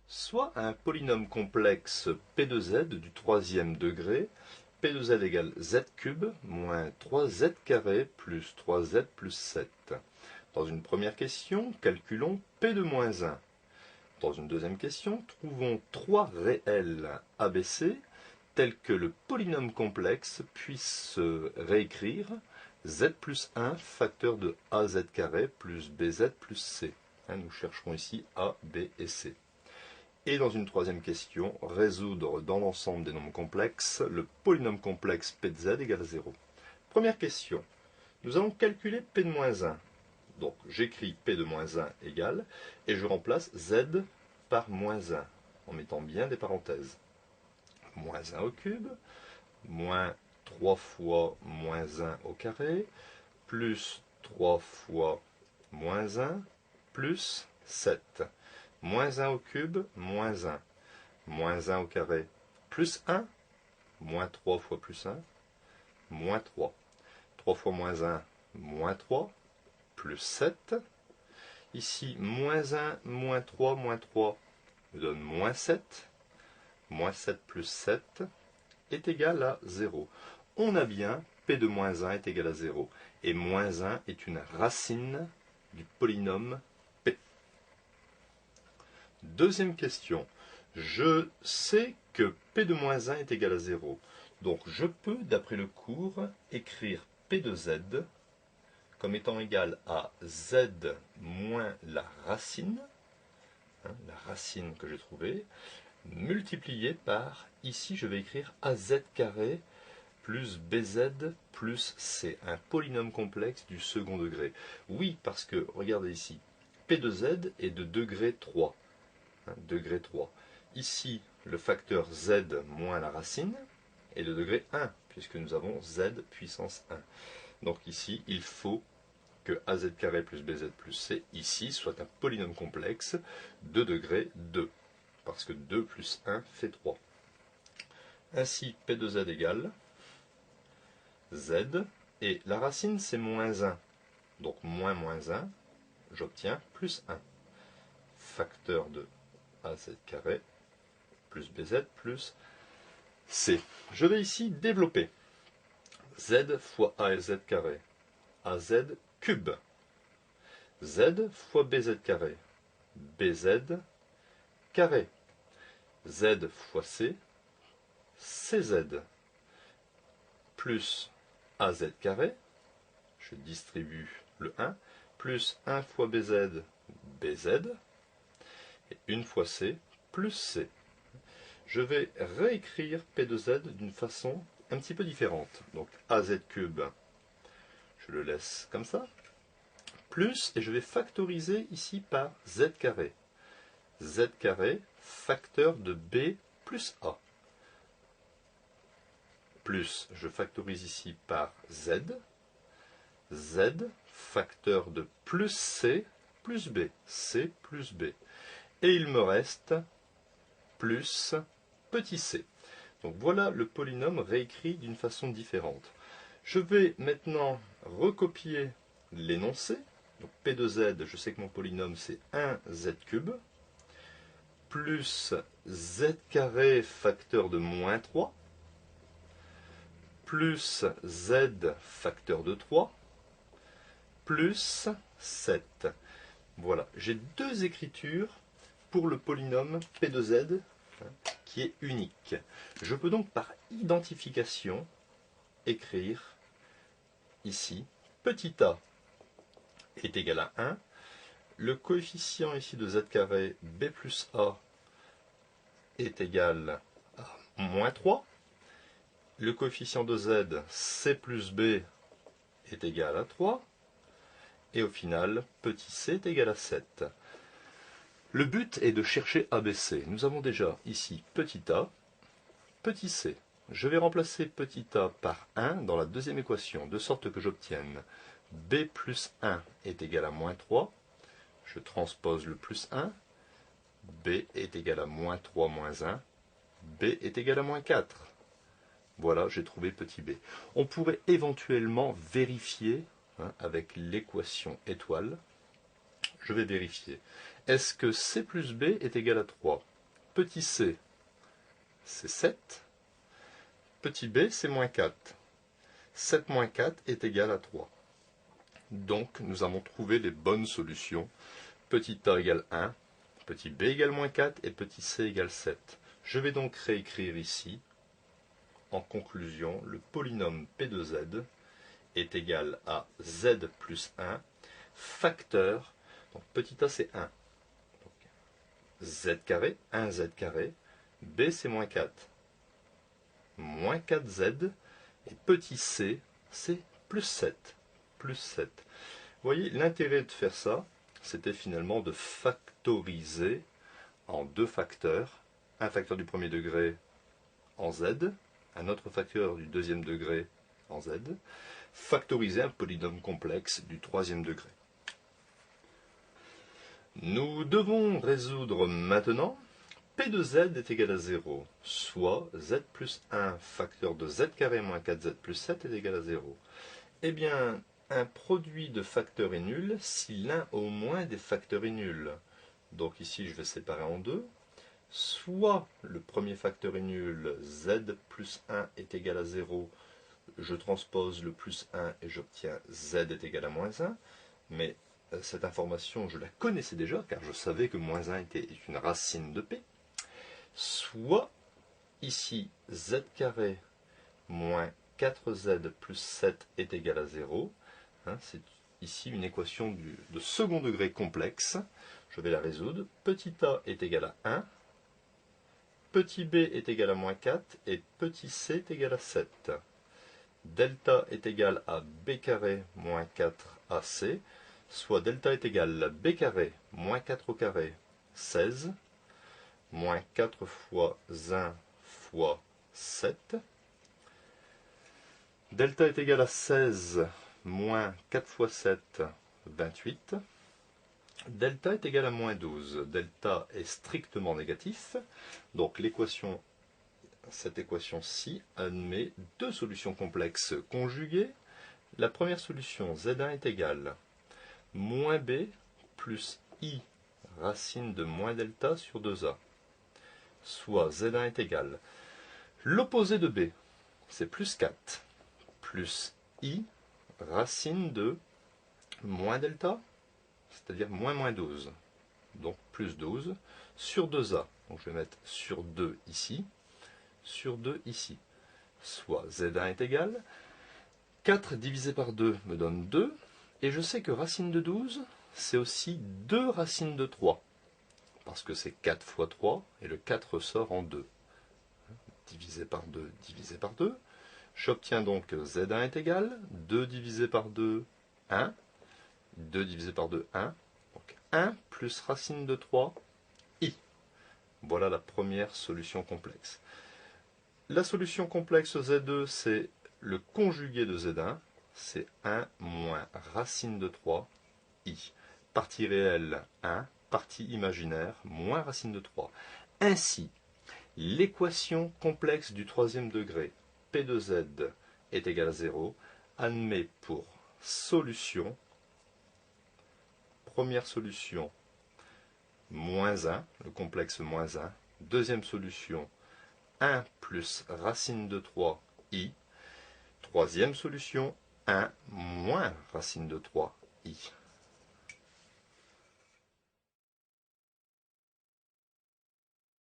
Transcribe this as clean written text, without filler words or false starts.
Soit un polynôme complexe P de z du troisième degré, P de z égale z cube moins 3z carré plus 3z plus 7. Dans une première question, calculons P de moins 1. Dans une deuxième question, trouvons trois réels ABC tels que le polynôme complexe puisse se réécrire z plus 1 facteur de az carré plus bz plus c. Nous chercherons ici a, b et c. Et dans une troisième question, résoudre dans l'ensemble des nombres complexes le polynôme complexe p de z égale 0. Première question, nous allons calculer p de moins 1. Donc j'écris p de moins 1 égale, et je remplace z par moins 1, en mettant bien des parenthèses. Moins 1 au cube, moins 3 fois moins 1 au carré, plus 3 fois moins 1, plus 7. Moins 1 au cube, moins 1. Moins 1 au carré, plus 1. Moins 3 fois plus 1, moins 3. 3 fois moins 1, moins 3, plus 7. Ici, moins 1, moins 3 nous donne moins 7. Moins 7 plus 7 est égal à 0. On a bien P de moins 1 est égal à 0. Et moins 1 est une racine du polynôme P. Deuxième question. Je sais que P de moins 1 est égal à 0. Donc je peux, d'après le cours, écrire P de z comme étant égal à z moins la racine que j'ai trouvée, multiplié par, ici je vais écrire az carré plus bz plus c, un polynôme complexe du second degré. Oui, parce que, regardez ici, P de z est de degré 3. Degré 3. Ici, le facteur z moins la racine est de degré 1, puisque nous avons z puissance 1. Donc ici, il faut que az carré plus bz plus c, ici, soit un polynôme complexe de degré 2, parce que 2 plus 1 fait 3. Ainsi, P de z égale z, et la racine c'est moins 1, donc moins 1, j'obtiens plus 1. Facteur de az carré plus bz plus c. Je vais ici développer z fois az carré, az cube, z fois bz carré, bz carré, z fois c, cz, plus az carré, je distribue le 1, plus 1 fois bz, bz, et 1 fois c, plus c. Je vais réécrire P de z d'une façon un petit peu différente. Donc az cube, je le laisse comme ça, plus, et je vais factoriser ici par z carré. Z carré, facteur de b plus a. Plus, je factorise ici par z, z, facteur de plus c plus b, c plus b. Et il me reste plus petit c. Donc voilà le polynôme réécrit d'une façon différente. Je vais maintenant recopier l'énoncé. Donc P de z, je sais que mon polynôme c'est 1z cube, plus z carré facteur de moins 3, plus z facteur de 3, plus 7. Voilà, j'ai deux écritures pour le polynôme P de z qui est unique. Je peux donc par identification écrire ici petit a est égal à 1. Le coefficient ici de z carré b plus a est égal à moins 3. Le coefficient de z c plus b est égal à 3. Et au final, petit c est égal à 7. Le but est de chercher ABC. Nous avons déjà ici petit a, petit c. Je vais remplacer petit a par 1 dans la deuxième équation, de sorte que j'obtienne b plus 1 est égal à moins 3. Je transpose le plus 1. B est égal à moins 3 moins 1. B est égal à moins 4. Voilà, j'ai trouvé petit b. On pourrait éventuellement vérifier avec l'équation étoile. Je vais vérifier. Est-ce que c plus b est égal à 3? petit c, c'est 7. Petit b, c'est moins 4. 7 moins 4 est égal à 3. Donc, nous avons trouvé les bonnes solutions. Petit a égale 1, petit b égale moins 4 et petit c égale 7. Je vais donc réécrire ici, en conclusion, le polynôme P de z est égal à z plus 1, facteur, donc petit a c'est 1, donc z carré, 1z carré, b c'est moins 4, moins 4z, et petit c c'est plus 7, plus 7. Vous voyez, l'intérêt de faire ça, c'était finalement de factoriser en deux facteurs, un facteur du premier degré en z, un autre facteur du deuxième degré en z, factoriser un polynôme complexe du troisième degré. Nous devons résoudre maintenant P de z est égal à 0, soit z plus 1 facteur de z carré moins 4z plus 7 est égal à 0. Eh bien, un produit de facteurs est nul si l'un au moins des facteurs est nul. Donc ici, je vais séparer en deux. Soit le premier facteur est nul, z plus 1 est égal à 0, je transpose le plus 1 et j'obtiens z est égal à moins 1. Mais cette information, je la connaissais déjà, car je savais que moins 1 est une racine de p. Soit, ici, z carré moins 4z plus 7 est égal à 0. C'est ici une équation de second degré complexe. Je vais la résoudre. Petit a est égal à 1. Petit b est égal à moins 4. Et petit c est égal à 7. Delta est égal à b carré moins 4ac. Soit delta est égal à b carré moins 4 au carré, 16. Moins 4 fois 1 fois 7. Delta est égal à 16 moins 4 fois 7, 28. Delta est égal à moins 12. Delta est strictement négatif. Donc cette équation-ci admet deux solutions complexes conjuguées. La première solution, z1 est égal moins b plus i racine de moins delta sur 2a. Soit z1 est égal. L'opposé de b, c'est plus 4 plus i racine de moins delta, c'est-à-dire moins 12, donc plus 12, sur 2a. Donc je vais mettre sur 2 ici, sur 2 ici. Soit z1 est égal, 4 divisé par 2 me donne 2, et je sais que racine de 12, c'est aussi 2 racines de 3, parce que c'est 4 fois 3, et le 4 ressort en 2. Divisé par 2, divisé par 2. J'obtiens donc z1 est égal, 2 divisé par 2, 1. 2 divisé par 2, 1. Donc 1 plus racine de 3, i. Voilà la première solution complexe. La solution complexe z2, c'est le conjugué de z1, c'est 1 moins racine de 3, i. Partie réelle, 1. Partie imaginaire, moins racine de 3. Ainsi, l'équation complexe du troisième degré, P de z est égal à 0, admet pour solution, première solution, moins 1, le complexe moins 1, deuxième solution, 1 plus racine de 3, i, troisième solution, 1 moins racine de 3, i.